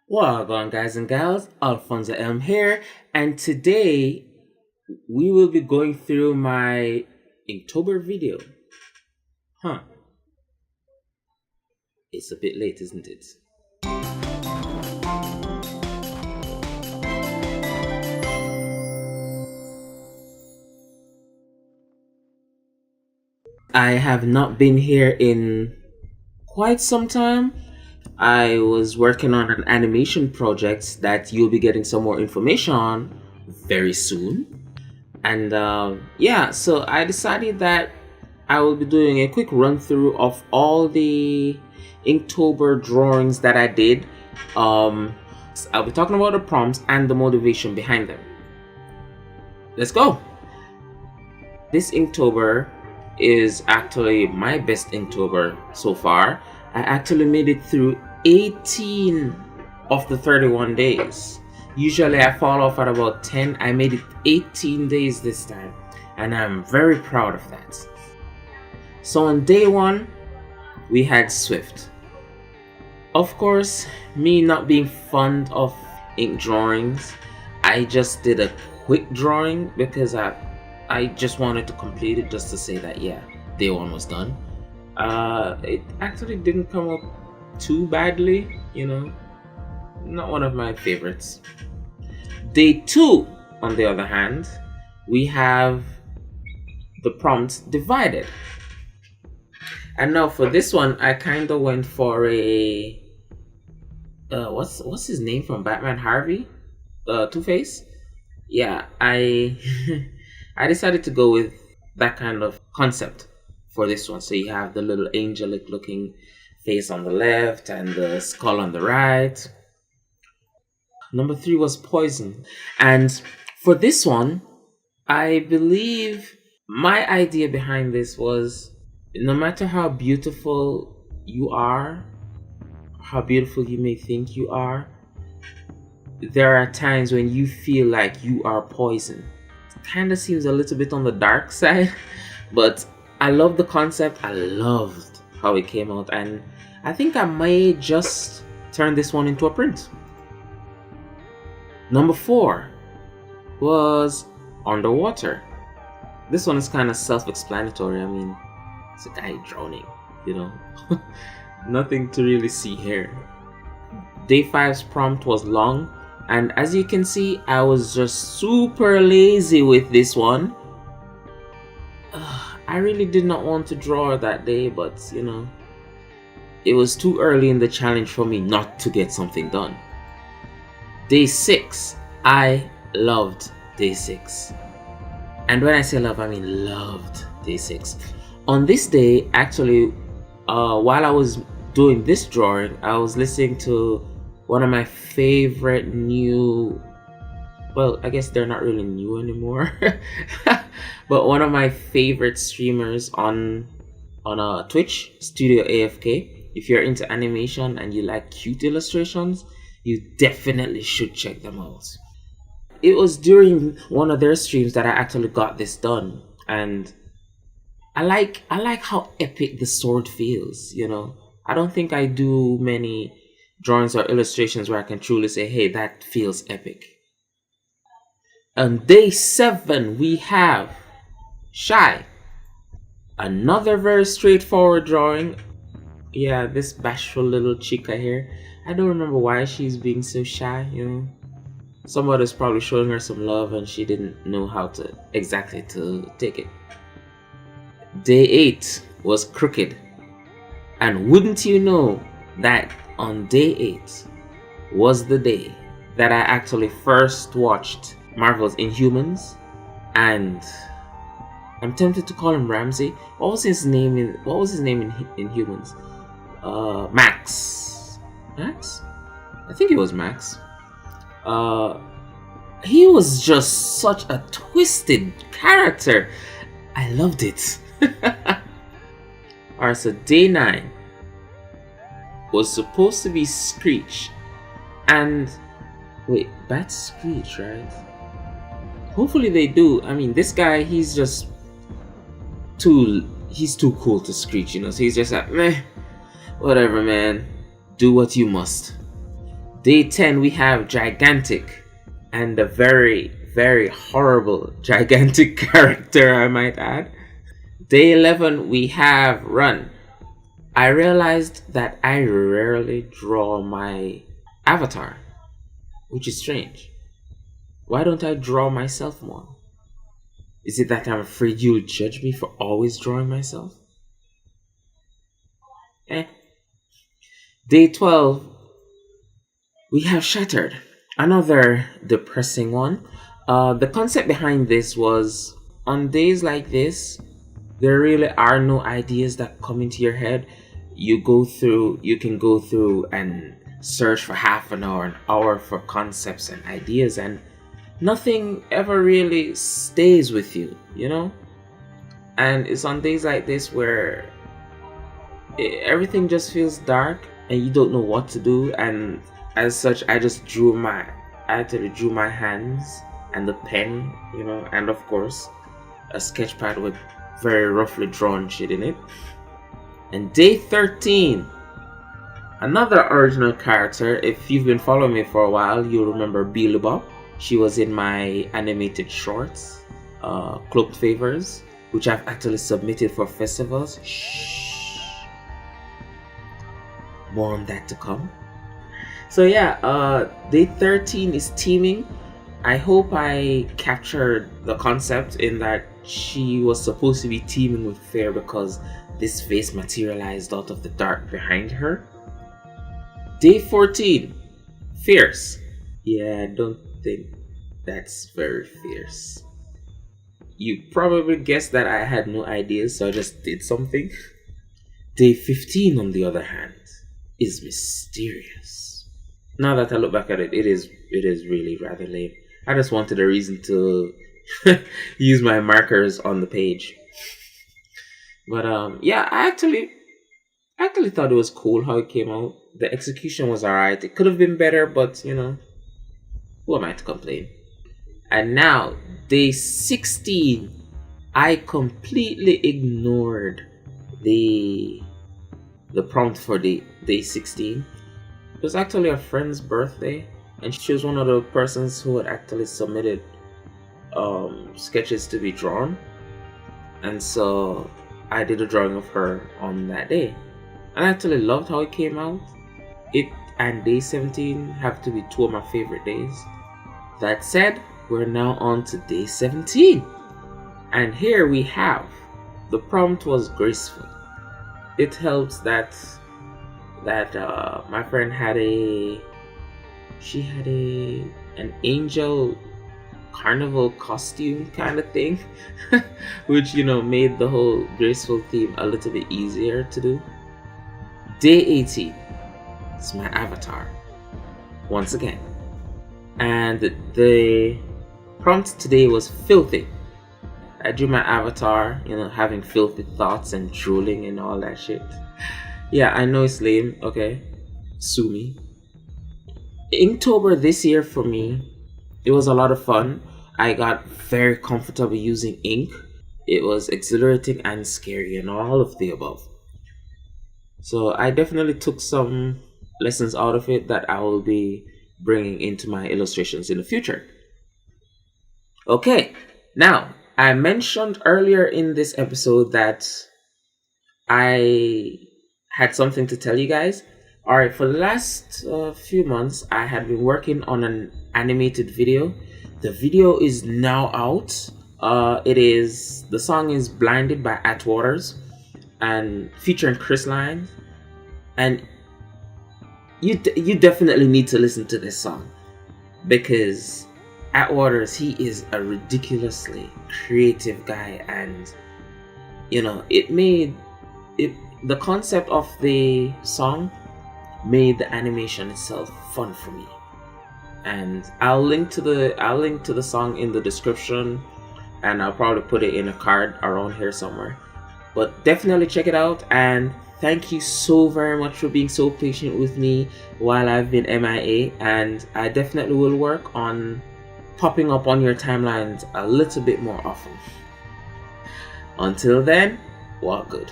Welcome, guys and gals. Alphonso here, and today we will be going through my Inktober video. Huh? It's a bit late, isn't it? I have not been here in quite some time. I was working on an animation project that you'll be getting some more information on very soon. And yeah, so I decided that I will be doing a quick run through of all the Inktober drawings that I did. I'll be talking about the prompts and the motivation behind them. Let's go. This Inktober is actually my best Inktober so far. I actually made it through 18 of the 31 days. Usually I fall off at about 10. I made it 18 days this time, and I'm very proud of that. So on day one, we had Swift. Of course, me not being fond of ink drawings, I just did a quick drawing because I just wanted to complete it just to say that yeah, day one was done. It actually didn't come up too badly, not one of my favorites. Day two, on the other hand, we have the prompt divided. And now for this one, I kind of went for a what's his name from Batman, Harvey, Two-Face. Yeah, I I decided to go with that kind of concept for this one. So you have the little angelic looking face on the left and the skull on the right. Number 3 was Poison. And for this one, I believe my idea behind this was no matter how beautiful you are, how beautiful you may think you are, there are times when you feel like you are poison. It kind of seems a little bit on the dark side, but I love the concept. I loved how it came out, and I think I may just turn this one into a print. Number 4 was Underwater. This one is kind of self-explanatory. I mean, it's a guy drowning, Nothing to really see here. Day 5's prompt was Long, and as you can see, I was just super lazy with this one. I really did not want to draw that day, but it was too early in the challenge for me not to get something done. Day 6, I loved day 6. And when I say love, I mean loved day 6. On this day, actually, while I was doing this drawing, I was listening to one of my favorite new, well, I guess they're not really new anymore, but one of my favorite streamers on Twitch, Studio AFK. If you're into animation and you like cute illustrations, you definitely should check them out. It was during one of their streams that I actually got this done, and I like how epic the sword feels, I don't think I do many drawings or illustrations where I can truly say, hey, that feels epic. On day 7, we have Shy. Another very straightforward drawing. Yeah, this bashful little chica here. I don't remember why she's being so shy, Somebody's probably showing her some love and she didn't know how to exactly to take it. Day 8 was Crooked. And wouldn't you know that on day 8 was the day that I actually first watched Marvel's Inhumans, and I'm tempted to call him Ramsey. What was his name in Inhumans? Max. Max? I think it was Max. He was just such a twisted character. I loved it. Alright, so day 9 was supposed to be Screech. And wait, that's Screech, right? Hopefully they do. I mean, this guy, he's too cool to Screech, so he's just like, meh, whatever, man, do what you must. Day 10 we have gigantic, and a very, very horrible gigantic character, I might add. Day 11 we have run. I realized that I rarely draw my avatar, which is strange. Why don't I draw myself more? Is it that I'm afraid you'll judge me for always drawing myself? Day 12, we have Shattered. Another depressing one. The concept behind this was, on days like this, there really are no ideas that come into your head. You can go through and search for half an hour for concepts and ideas, and nothing ever really stays with you, you know? And it's on days like this where everything just feels dark and you don't know what to do. And as such, I actually drew my hands and the pen, you know, and of course a sketch pad with very roughly drawn shit in it. And day 13, another original character. If you've been following me for a while, you'll remember Beelzebub. She was in my animated shorts, Cloaked Favors, which I've actually submitted for festivals. Shh. More on that to come. So yeah, day 13 is teaming. I hope I captured the concept in that she was supposed to be teaming with Fair because this face materialized out of the dark behind her. Day 14, Fierce. Yeah, I don't think that's very fierce. You probably guessed that I had no ideas, so I just did something. Day 15, on the other hand, is mysterious. Now that I look back at it, it is really rather lame. I just wanted a reason to use my markers on the page. But yeah, I actually thought it was cool how it came out. The execution was alright. It could have been better, but you know, who am I to complain? And now, day 16, I completely ignored the prompt for day 16. It was actually a friend's birthday, and she was one of the persons who had actually submitted sketches to be drawn. And so I did a drawing of her on that day. And I actually loved how it came out. It and day 17 have to be two of my favorite days. That said, we're now on to day 17. And here we have, the prompt was graceful. It helps that my friend had an angel carnival costume kind of thing, which, you know, made the whole graceful theme a little bit easier to do. Day 18 is my avatar once again, and the prompt today was filthy. I drew my avatar, you know, having filthy thoughts and drooling and all that shit. Yeah, I know it's lame, okay, sue me. Inktober this year for me, it was a lot of fun. I got very comfortable using ink. It was exhilarating and scary and all of the above. So I definitely took some lessons out of it that I will be bringing into my illustrations in the future. Okay, now I mentioned earlier in this episode that I had something to tell you guys. Alright, for the last few months, I had been working on an animated video. The video is now out. The song is Blinded by Atwaters and featuring Chris Lines. And you definitely need to listen to this song because Atwaters, he is a ridiculously creative guy, and you know, the concept of the song made the animation itself fun for me. And I'll link to the song in the description, and I'll probably put it in a card around here somewhere. But definitely check it out, and thank you so very much for being so patient with me while I've been MIA, and I definitely will work on popping up on your timelines a little bit more often. Until then, walk good.